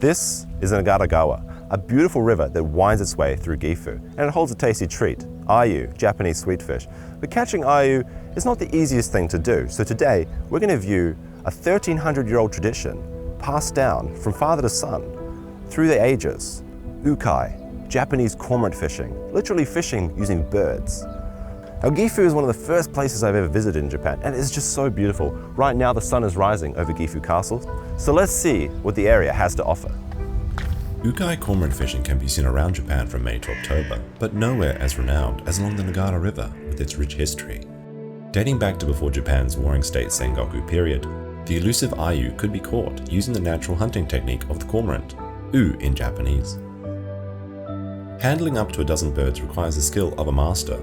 This is Nagaragawa, a beautiful river that winds its way through Gifu, and it holds a tasty treat, Ayu, Japanese sweetfish. But catching Ayu is not the easiest thing to do, so today we're going to view a 1,300-year-old tradition passed down from father to son through the ages. Ukai, Japanese cormorant fishing, literally fishing using birds. Now Gifu is one of the first places I've ever visited in Japan, and it's just so beautiful. Right now the sun is rising over Gifu Castle, so let's see what the area has to offer. Ukai cormorant fishing can be seen around Japan from May to October, but nowhere as renowned as along the Nagaragawa River with its rich history. Dating back to before Japan's Warring State Sengoku period, the elusive Ayu could be caught using the natural hunting technique of the cormorant, U in Japanese. Handling up to a dozen birds requires the skill of a master.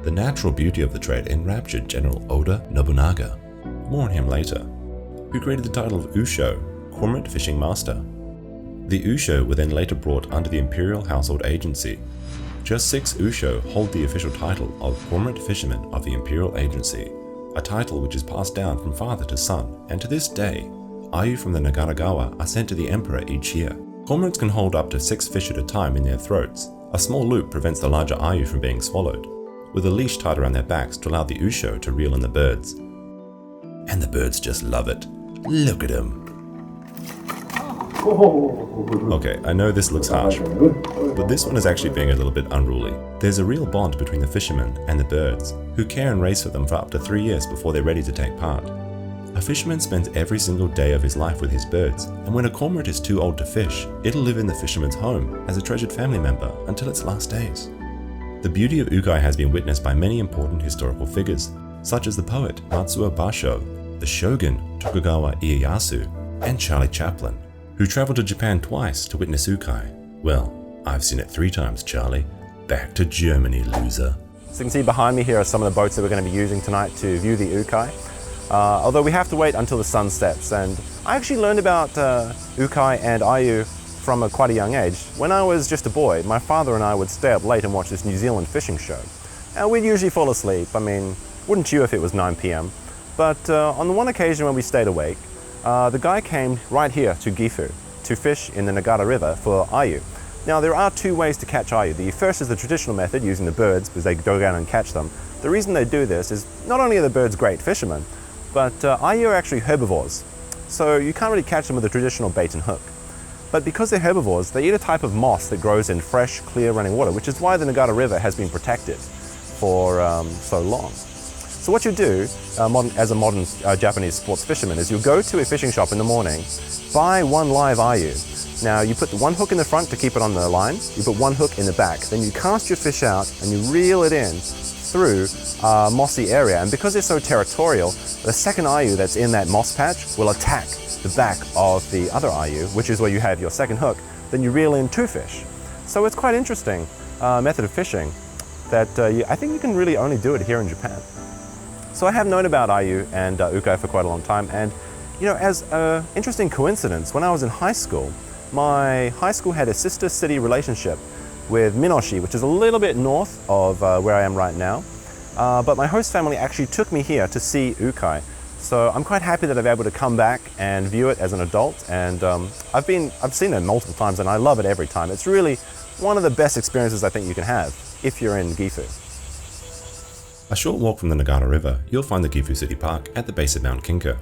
The natural beauty of the trade enraptured General Oda Nobunaga, more on him later, who created the title of Usho, Cormorant Fishing Master. The Usho were then later brought under the Imperial Household Agency. Just 6 Usho hold the official title of Cormorant Fisherman of the Imperial Agency, a title which is passed down from father to son, and to this day, Ayu from the Nagaragawa are sent to the Emperor each year. Cormorants can hold up to 6 fish at a time in their throats. A small loop prevents the larger Ayu from being swallowed, with a leash tied around their backs to allow the Usho to reel in the birds. And the birds just love it. Look at them. Okay, I know this looks harsh, but this one is actually being a little bit unruly. There's a real bond between the fishermen and the birds, who care and race for them for up to 3 years before they're ready to take part. A fisherman spends every single day of his life with his birds, and when a cormorant is too old to fish, it'll live in the fisherman's home as a treasured family member until its last days. The beauty of Ukai has been witnessed by many important historical figures, such as the poet Matsuo Basho, the shogun Tokugawa Ieyasu, and Charlie Chaplin, who traveled to Japan twice to witness Ukai. Well, I've seen it 3 times, Charlie. Back to Germany, loser. So you can see behind me here are some of the boats that we're going to be using tonight to view the Ukai. Although we have to wait until the sun sets, and I actually learned about Ukai and Ayu from quite a young age. When I was just a boy, my father and I would stay up late and watch this New Zealand fishing show. And we'd usually fall asleep. I mean, wouldn't you if it was 9 p.m. But on the one occasion when we stayed awake, the guy came right here to Gifu to fish in the Nagaragawa River for Ayu. Now there are 2 ways to catch Ayu. The first is the traditional method, using the birds, because they go down and catch them. The reason they do this is not only are the birds great fishermen, but Ayu are actually herbivores. So you can't really catch them with a traditional bait and hook. But because they're herbivores, they eat a type of moss that grows in fresh, clear running water, which is why the Nagaragawa River has been protected for so long. So what you do as a modern Japanese sports fisherman is you go to a fishing shop in the morning, buy 1 live Ayu. Now you put the 1 hook in the front to keep it on the line, you put 1 hook in the back, then you cast your fish out and you reel it in through a mossy area. And because they're so territorial, the second Ayu that's in that moss patch will attack the back of the other Ayu, which is where you have your second hook, then you reel in 2 fish. So it's quite interesting method of fishing that I think you can really only do it here in Japan. So I have known about Ayu and Ukai for quite a long time, and you know, as an interesting coincidence, when I was in high school, my high school had a sister city relationship with Minoshi, which is a little bit north of where I am right now. But my host family actually took me here to see Ukai. So I'm quite happy that I'm able to come back and view it as an adult, and I've seen it multiple times and I love it every time. It's really one of the best experiences I think you can have if you're in Gifu. A short walk from the Nagaragawa River, you'll find the Gifu City Park at the base of Mount Kinko,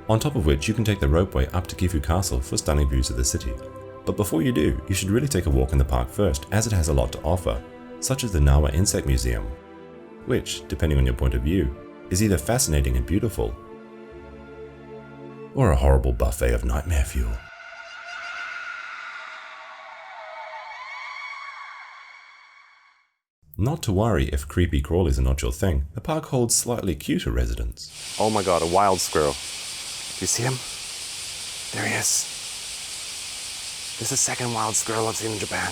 on top of which you can take the ropeway up to Gifu Castle for stunning views of the city. But before you do, you should really take a walk in the park first, as it has a lot to offer, such as the Nawa Insect Museum, which, depending on your point of view, is either fascinating and beautiful, or a horrible buffet of nightmare fuel. Not to worry if creepy crawlies are not your thing, the park holds slightly cuter residents. Oh my god, a wild squirrel. Do you see him? There he is. This is the second wild squirrel I've seen in Japan.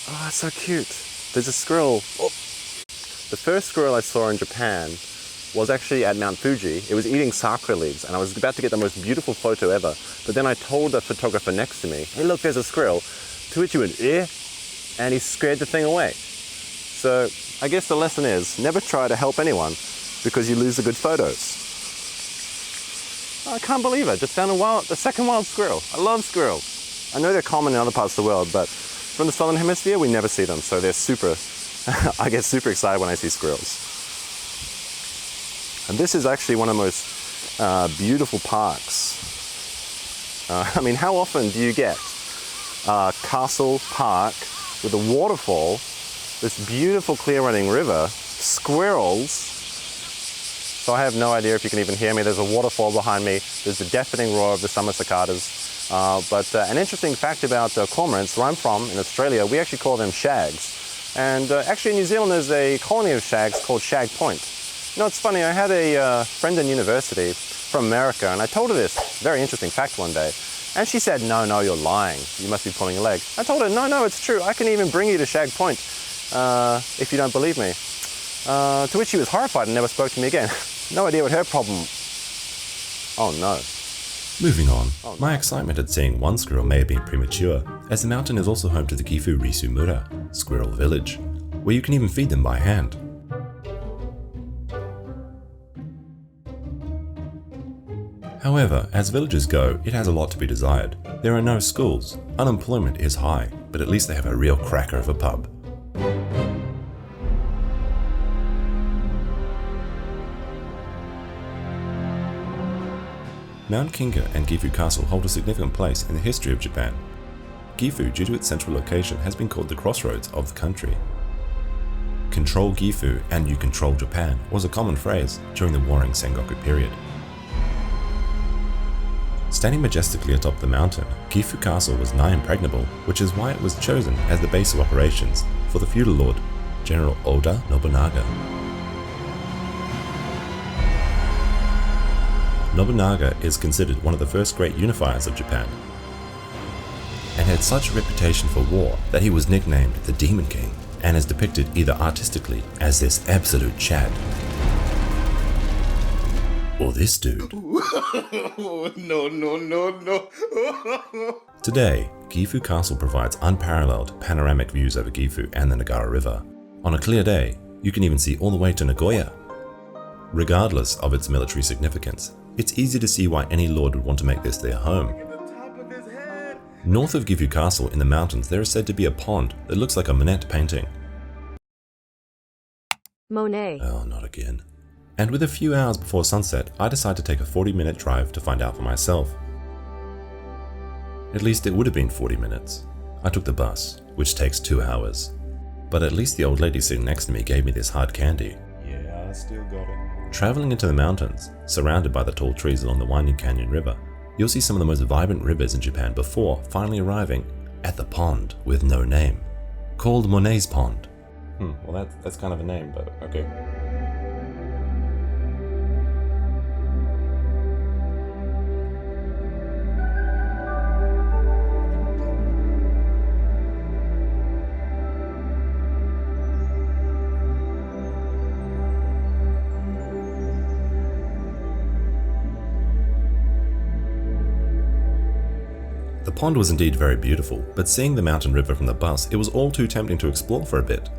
Oh, that's so cute. There's a squirrel. Oh. The first squirrel I saw in Japan was actually at Mount Fuji. It was eating sakura leaves, and I was about to get the most beautiful photo ever. But then I told the photographer next to me, hey look, there's a squirrel. To which he went, eh? And he scared the thing away. So I guess the lesson is, never try to help anyone because you lose the good photos. I can't believe it. Just found the second wild squirrel. I love squirrels. I know they're common in other parts of the world, but from the southern hemisphere, we never see them. So they're super, I get super excited when I see squirrels. And this is actually one of the most beautiful parks. I mean, how often do you get Castle Park with a waterfall, this beautiful clear running river, squirrels? So I have no idea if you can even hear me. There's a waterfall behind me. There's the deafening roar of the summer cicadas. But an interesting fact about cormorants, where I'm from in Australia, we actually call them shags. And actually in New Zealand there's a colony of shags called Shag Point. You know, it's funny, I had a friend in university from America, and I told her this very interesting fact one day. And she said, no, you're lying. You must be pulling a leg. I told her, no, it's true. I can even bring you to Shag Point if you don't believe me. To which she was horrified and never spoke to me again. No idea what her problem. Oh no. Moving on, my excitement at seeing one squirrel may have been premature, as the mountain is also home to the Gifu Risu Mura, Squirrel Village, where you can even feed them by hand. However, as villages go, it has a lot to be desired. There are no schools, unemployment is high, but at least they have a real cracker of a pub. Mount Kinga and Gifu Castle hold a significant place in the history of Japan. Gifu, due to its central location, has been called the crossroads of the country. Control Gifu and you control Japan was a common phrase during the Warring Sengoku period. Standing majestically atop the mountain, Gifu Castle was nigh impregnable, which is why it was chosen as the base of operations for the feudal lord, General Oda Nobunaga. Nobunaga is considered one of the first great unifiers of Japan, and had such a reputation for war that he was nicknamed the Demon King, and is depicted either artistically as this absolute Chad, or this dude. No. Today, Gifu Castle provides unparalleled panoramic views over Gifu and the Nagaragawa River. On a clear day, you can even see all the way to Nagoya. Regardless of its military significance, it's easy to see why any lord would want to make this their home. North of Gifu Castle in the mountains, there is said to be a pond that looks like a Monet painting. Monet. Oh, not again. And with a few hours before sunset, I decide to take a 40-minute drive to find out for myself. At least it would have been 40 minutes. I took the bus, which takes 2 hours. But at least the old lady sitting next to me gave me this hard candy. Yeah, I still got it. Traveling into the mountains, surrounded by the tall trees along the winding canyon river, you'll see some of the most vibrant rivers in Japan before finally arriving at the pond with no name, called Monet's Pond. Well that's kind of a name, but okay. The pond was indeed very beautiful, but seeing the mountain river from the bus, it was all too tempting to explore for a bit.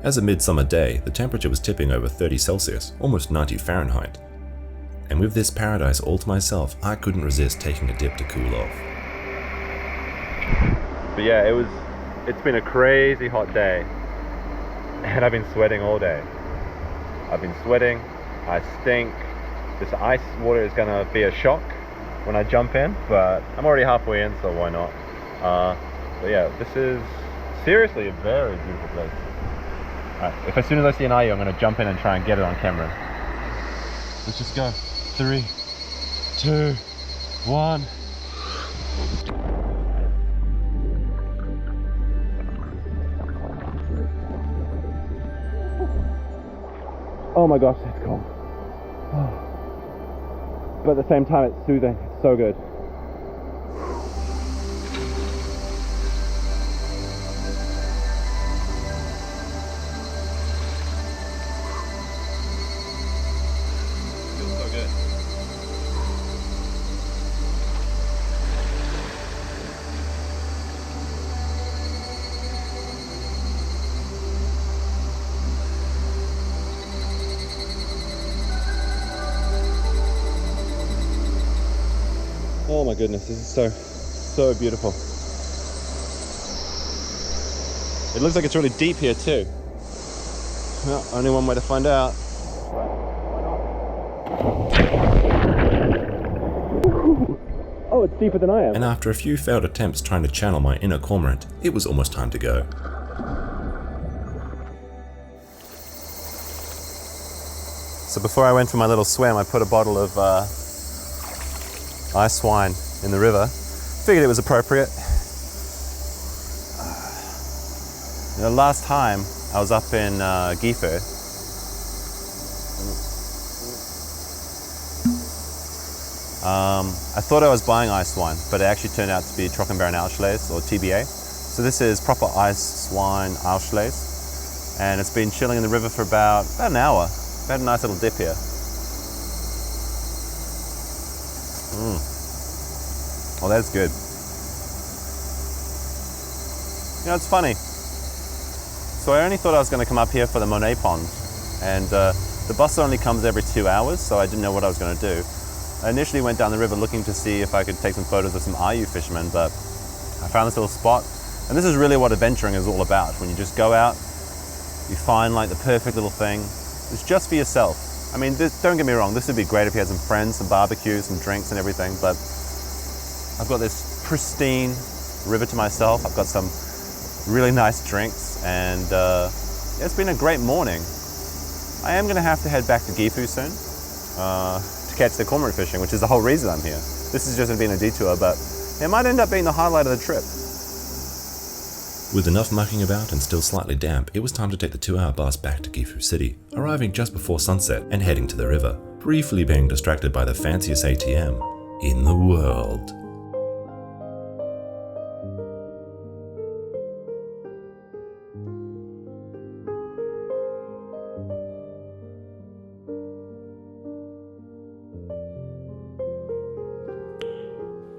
As a midsummer day, the temperature was tipping over 30 Celsius, almost 90 Fahrenheit. And with this paradise all to myself, I couldn't resist taking a dip to cool off. But yeah, it's been a crazy hot day, and I've been sweating all day. I've been sweating, I stink. This ice water is gonna be a shock when I jump in, but I'm already halfway in, so why not? But yeah, this is seriously a very beautiful place. Alright, as soon as I see an Ayu, I'm gonna jump in and try and get it on camera. Let's just go. 3, 2, 1. Oh my gosh, that's cold. But at the same time, it's soothing. It's so good. Feels so good. Oh my goodness, this is so beautiful. It looks like it's really deep here too. Well, only one way to find out. Oh, it's deeper than I am. And after a few failed attempts trying to channel my inner cormorant, it was almost time to go. So before I went for my little swim, I put a bottle of ice wine in the river. Figured it was appropriate. Last time I was up in Gifu, I thought I was buying ice wine, but it actually turned out to be Trockenbeeren Ausschlees, or TBA. So this is proper ice wine Ausschlees, and it's been chilling in the river for about an hour. Had a nice little dip here. Oh, that's good. You know, it's funny. So I only thought I was going to come up here for the Monet Pond, and the bus only comes every 2 hours, so I didn't know what I was going to do. I initially went down the river looking to see if I could take some photos of some Ayu fishermen, but I found this little spot, and this is really what adventuring is all about. When you just go out, you find like the perfect little thing. It's just for yourself. I mean, don't get me wrong, this would be great if you had some friends, some barbecues, some drinks and everything, but I've got this pristine river to myself. I've got some really nice drinks, and it's been a great morning. I am going to have to head back to Gifu soon to catch the cormorant fishing, which is the whole reason I'm here. This has just been a detour, but it might end up being the highlight of the trip. With enough mucking about and still slightly damp, it was time to take the 2-hour bus back to Gifu City, arriving just before sunset and heading to the river, briefly being distracted by the fanciest ATM in the world.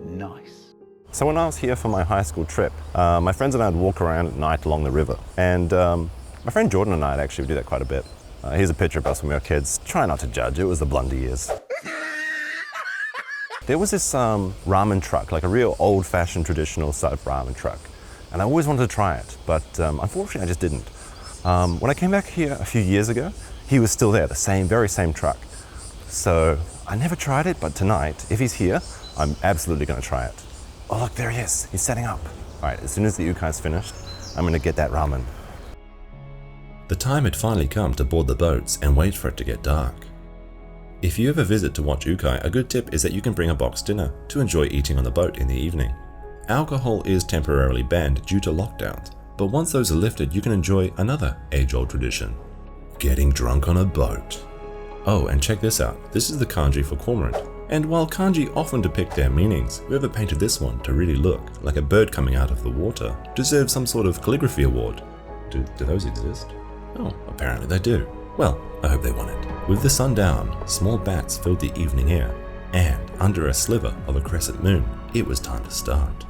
Nice. So when I was here for my high school trip, my friends and I would walk around at night along the river. And my friend Jordan and I actually would do that quite a bit. Here's a picture of us when we were kids. Try not to judge, it was the blunder years. There was this ramen truck, like a real old-fashioned traditional sort of ramen truck. And I always wanted to try it, but unfortunately I just didn't. When I came back here a few years ago, he was still there, the very same truck. So I never tried it, but tonight, if he's here, I'm absolutely going to try it. Oh look, there he is. He's setting up. All right, as soon as the Ukai's finished, I'm going to get that ramen. The time had finally come to board the boats and wait for it to get dark. If you ever visit to watch Ukai, a good tip is that you can bring a boxed dinner to enjoy eating on the boat in the evening. Alcohol is temporarily banned due to lockdowns, but once those are lifted, you can enjoy another age-old tradition: getting drunk on a boat. Oh, and check this out. This is the kanji for cormorant. And while kanji often depict their meanings, whoever painted this one to really look like a bird coming out of the water deserves some sort of calligraphy award. Do those exist? Oh, apparently they do. Well, I hope they won it. With the sun down, small bats filled the evening air, and under a sliver of a crescent moon, it was time to start.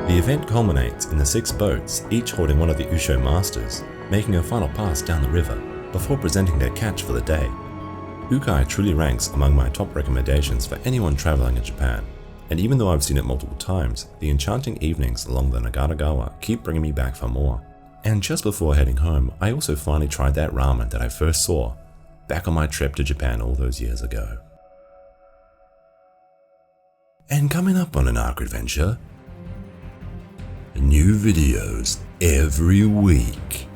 The event culminates in the 6 boats, each holding one of the Usho masters, making a final pass down the river before presenting their catch for the day. Ukai truly ranks among my top recommendations for anyone traveling in Japan, and even though I've seen it multiple times, the enchanting evenings along the Nagaragawa keep bringing me back for more. And just before heading home, I also finally tried that ramen that I first saw back on my trip to Japan all those years ago. And coming up on Inaka Adventure, new videos every week.